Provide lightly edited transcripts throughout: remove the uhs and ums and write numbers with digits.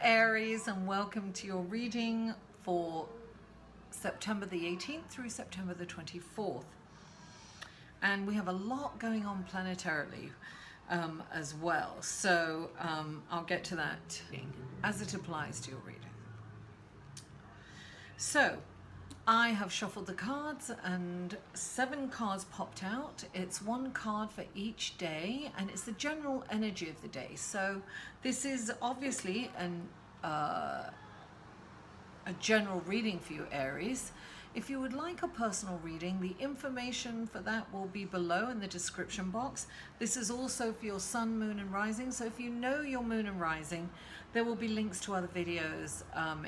Aries, and welcome to your reading for September the 18th through September the 24th. And we have a lot going on planetarily as well, so I'll get to that as it applies to your reading. So I have shuffled the cards and 7 cards popped out. It's 1 card for each day and it's the general energy of the day. So this is obviously a general reading for you, Aries. If you would like a personal reading, the information for that will be below in the description box. This is also for your sun, moon and rising. So if you know your moon and rising, there will be links to other videos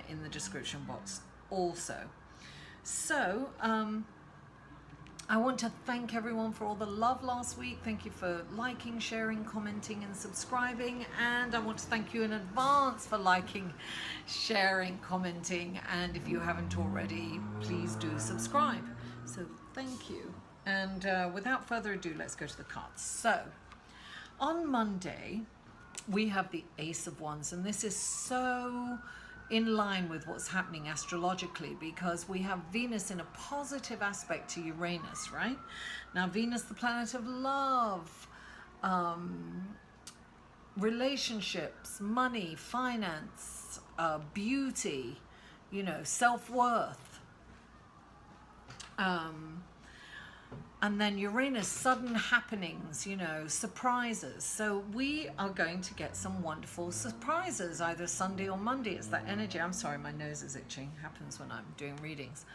in the description box also. So I want to thank everyone for all the love last week. Thank you for liking, sharing, commenting and subscribing. And I want to thank you in advance for liking, sharing, commenting. And if you haven't already, please do subscribe. So thank you. And without further ado, let's go to the cards. So on Monday, we have the Ace of Wands. And this is so in line with what's happening astrologically, because we have Venus in a positive aspect to Uranus, right? Now Venus, the planet of love, relationships, money, finance, beauty, you know, self-worth. And then Uranus, sudden happenings, you know, surprises. So we are going to get some wonderful surprises, either Sunday or Monday. It's that energy. I'm sorry, my nose is itching. Happens when I'm doing readings.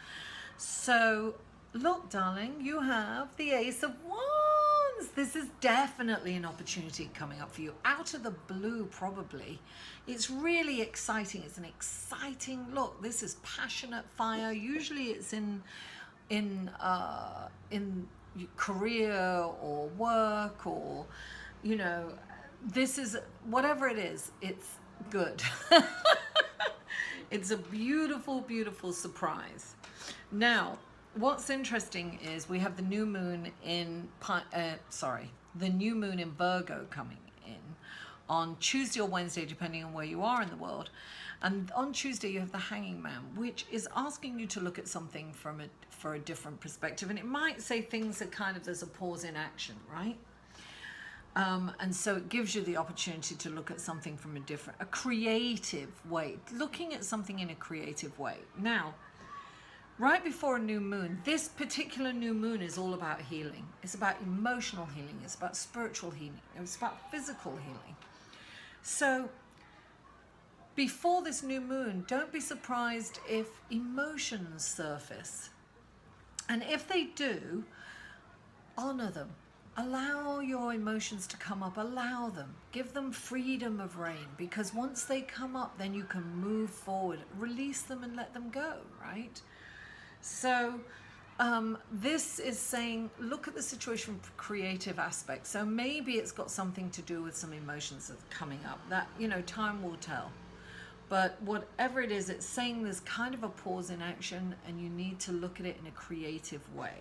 So look, darling, you have the Ace of Wands. This is definitely an opportunity coming up for you. Out of the blue, probably. It's really exciting. It's an exciting look. This is passionate fire. Usually it's in career or work, or, you know, this is whatever it is, it's good. It's a beautiful, beautiful surprise. Now, what's interesting is we have the new moon in the new moon in Virgo coming in on Tuesday or Wednesday, depending on where you are in the world. And on Tuesday, you have the Hanging Man, which is asking you to look at something for a different perspective. And it might say things that kind of, there's a pause in action, right? And so it gives you the opportunity to look at something from a creative way, looking at something in a creative way. Now, right before a new moon, this particular new moon is all about healing. It's about emotional healing. It's about spiritual healing. It's about physical healing. So before this new moon, don't be surprised if emotions surface. And if they do, honor them. Allow your emotions to come up. Allow them. Give them freedom of reign, because once they come up, then you can move forward. Release them and let them go, right? So this is saying, look at the situation from creative aspects. So maybe it's got something to do with some emotions that are coming up. That, you know, time will tell. But whatever it is, it's saying there's kind of a pause in action and you need to look at it in a creative way.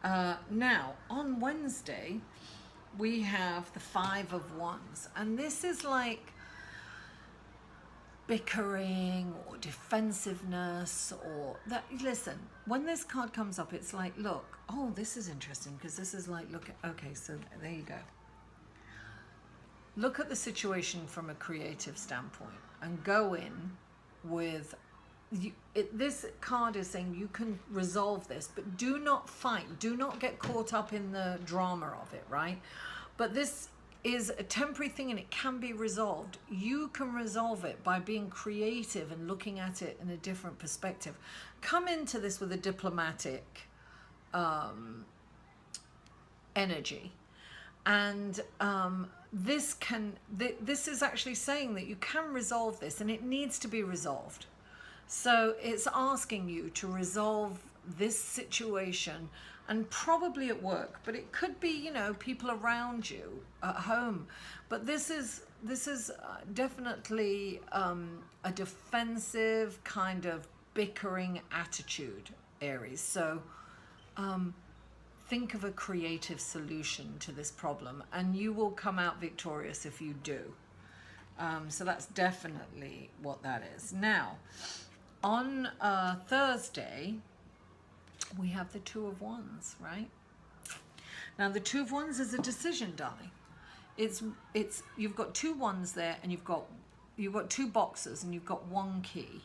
Now, on Wednesday, we have the 5 of Wands. And this is like bickering or defensiveness or that. Listen, when this card comes up, it's like, look, oh, this is interesting, because this is like, look at, okay, so there you go. Look at the situation from a creative standpoint and go in with, this card is saying you can resolve this, but do not fight. Do not get caught up in the drama of it, right? But this is a temporary thing and it can be resolved. You can resolve it by being creative and looking at it in a different perspective. Come into this with a diplomatic energy. And this is actually saying that you can resolve this, and it needs to be resolved. So it's asking you to resolve this situation, and probably at work, but it could be, you know, people around you at home. But this is definitely a defensive kind of bickering attitude, Aries. So think of a creative solution to this problem, and you will come out victorious if you do. So that's definitely what that is. Now, on Thursday, we have the Two of Wands, right? Now, the Two of Wands is a decision, darling. It's you've got two wands there, and you've got two boxes, and you've got one key.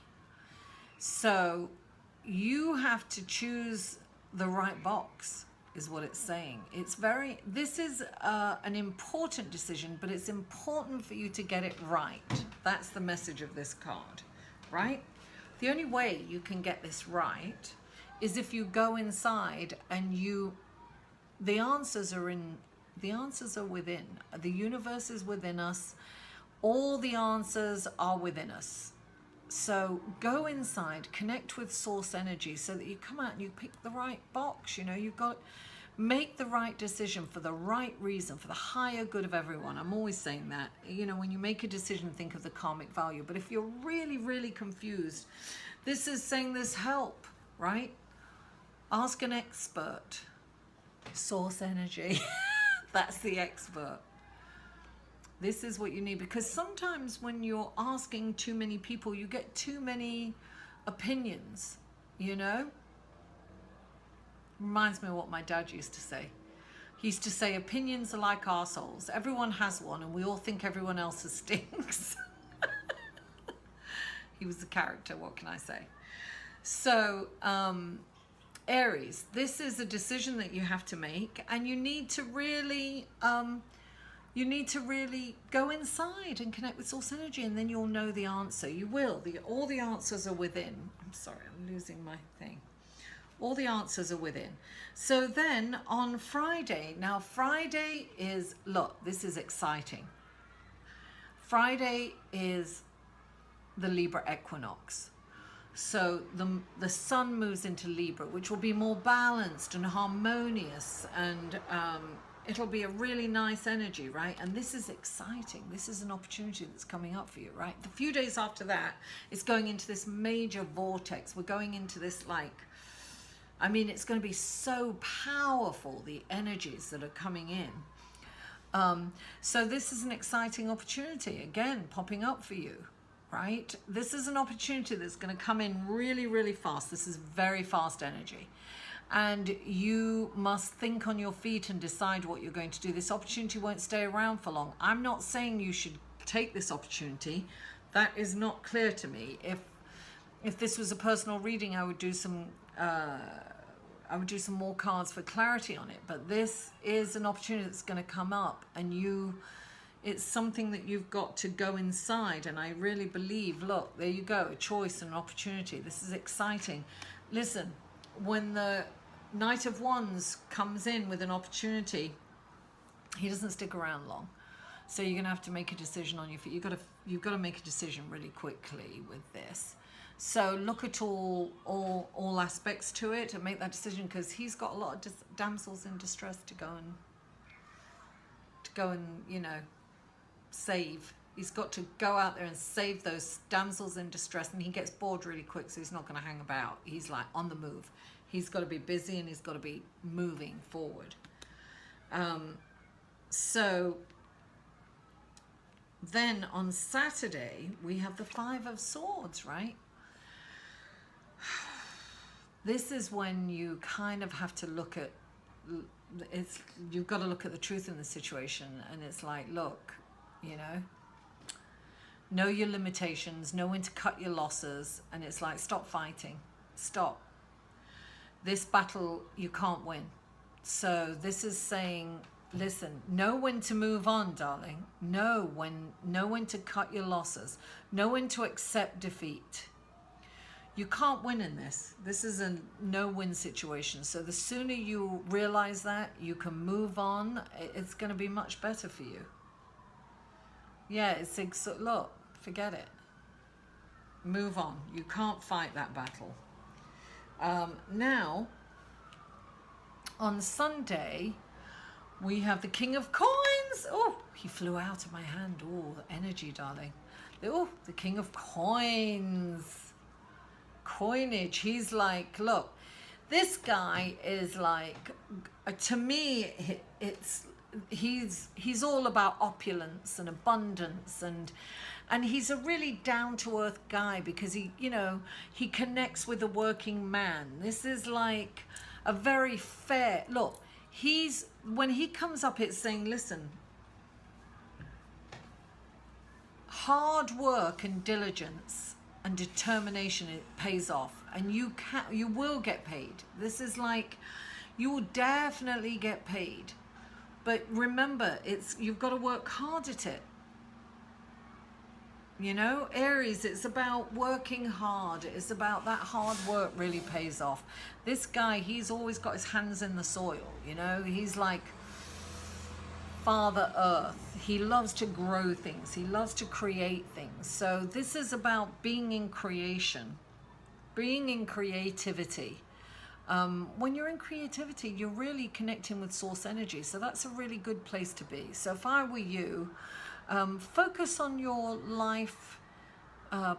So you have to choose the right box, is what it's saying. This is an important decision, but it's important for you to get it right. That's the message of this card, right? The only way you can get this right is if you go inside and the answers are within. The universe is within us. All the answers are within us. So go inside, connect with source energy so that you come out and you pick the right box. You've got make the right decision for the right reason, for the higher good of everyone. I'm always saying that. When you make a decision, think of the karmic value. But if you're really, really confused, this is saying there's help, right? Ask an expert. Source energy. That's the expert. This is what you need, because sometimes when you're asking too many people, you get too many opinions, Reminds me of what my dad used to say. He used to say, opinions are like arseholes. Everyone has one, and we all think everyone else's stinks. He was a character, what can I say? So, Aries, this is a decision that you have to make, and you need to really go inside and connect with source energy, and then you'll know the answer. You will. All the answers are within. I'm sorry, I'm losing my thing. All the answers are within. So then on Friday, now Friday is, look, this is exciting. Friday is the Libra equinox. So the sun moves into Libra, which will be more balanced and harmonious, and it'll be a really nice energy, right? And this is exciting. This is an opportunity that's coming up for you, right? The few days after that, it's going into this major vortex. We're going into this it's going to be so powerful, the energies that are coming in. So this is an exciting opportunity, again, popping up for you, right? This is an opportunity that's going to come in really, really fast. This is very fast energy. And you must think on your feet and decide what you're going to do. This opportunity won't stay around for long. I'm not saying you should take this opportunity. That is not clear to me. If this was a personal reading, I would do some more cards for clarity on it. But this is an opportunity that's going to come up, and it's something that you've got to go inside. And I really believe, look, there you go, a choice and an opportunity. This is exciting. Listen, when the Knight of Wands comes in with an opportunity, he doesn't stick around long. So you're going to have to make a decision on your feet. You've got to make a decision really quickly with this. So look at all aspects to it and make that decision, because he's got a lot of damsels in distress to go and save. He's got to go out there and save those damsels in distress, and he gets bored really quick, so he's not going to hang about. He's like on the move. He's got to be busy, and he's got to be moving forward. So then on Saturday, we have the Five of Swords, right? This is when you kind of have to look at, you've got to look at the truth in the situation, and it's like, look, know your limitations, know when to cut your losses, and it's like, stop fighting, stop. This battle you can't win. So this is saying, listen, know when to move on, darling. Know when to cut your losses. Know when to accept defeat. You can't win in this. This is a no-win situation. So the sooner you realize that, you can move on. It's going to be much better for you. Yeah, look, forget it. Move on. You can't fight that battle. Now, on Sunday, we have the King of Coins. Oh, he flew out of my hand. Oh, energy, darling. Oh, the King of Coins. Coinage. He's like, look, this guy is like, to me, it's he's all about opulence and abundance, and he's a really down-to-earth guy because he, you know, he connects with the working man. This is like a very fair look. He's, when he comes up, it's saying, listen, hard work and diligence and determination, it pays off, and you will get paid. This is like, you will definitely get paid, but remember, you've got to work hard at it. You know, Aries, it's about working hard. It's about that hard work really pays off. This guy, he's always got his hands in the soil, you know. He's like Father Earth. He loves to grow things. He loves to create things. So this is about being in creation, being in creativity. When you're in creativity, you're really connecting with source energy. So that's a really good place to be. So if I were you, focus on your life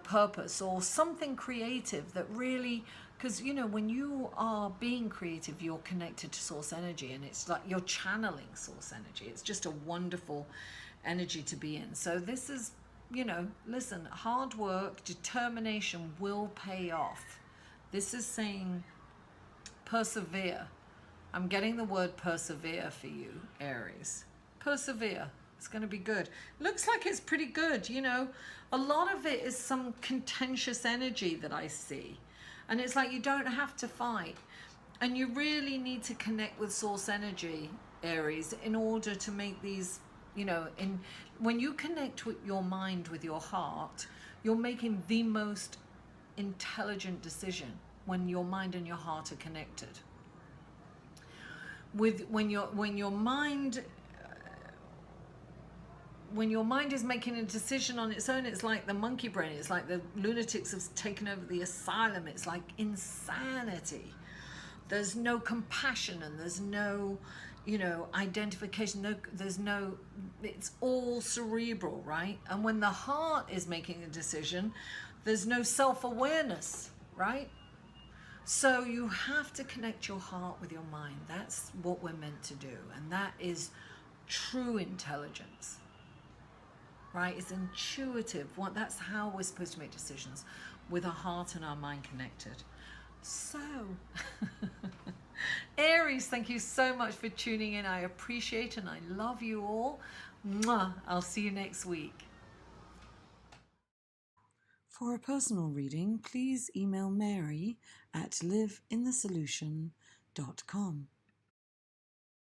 purpose or something creative that really, because you know, when you are being creative, you're connected to source energy, and it's like you're channeling source energy. It's just a wonderful energy to be in. So this is, you know, listen, hard work, determination will pay off. This is saying persevere. I'm getting the word persevere for you, Aries. Persevere. It's going to be good. Looks like it's pretty good, you know. A lot of it is some contentious energy that I see. And it's like you don't have to fight. And you really need to connect with source energy, Aries, in order to make these, you know, when you connect with your mind, with your heart, you're making the most intelligent decision when your mind and your heart are connected. When your mind is making a decision on its own, it's like the monkey brain. It's like the lunatics have taken over the asylum. It's like insanity. There's no compassion, and there's no, you know, identification. It's all cerebral, right? And when the heart is making a decision, there's no self-awareness, right? So you have to connect your heart with your mind. That's what we're meant to do. And that is true intelligence. Right? It's intuitive. That's how we're supposed to make decisions, with our heart and our mind connected. So, Aries, thank you so much for tuning in. I appreciate and I love you all. Mwah. I'll see you next week. For a personal reading, please email Mary at liveinthesolution.com.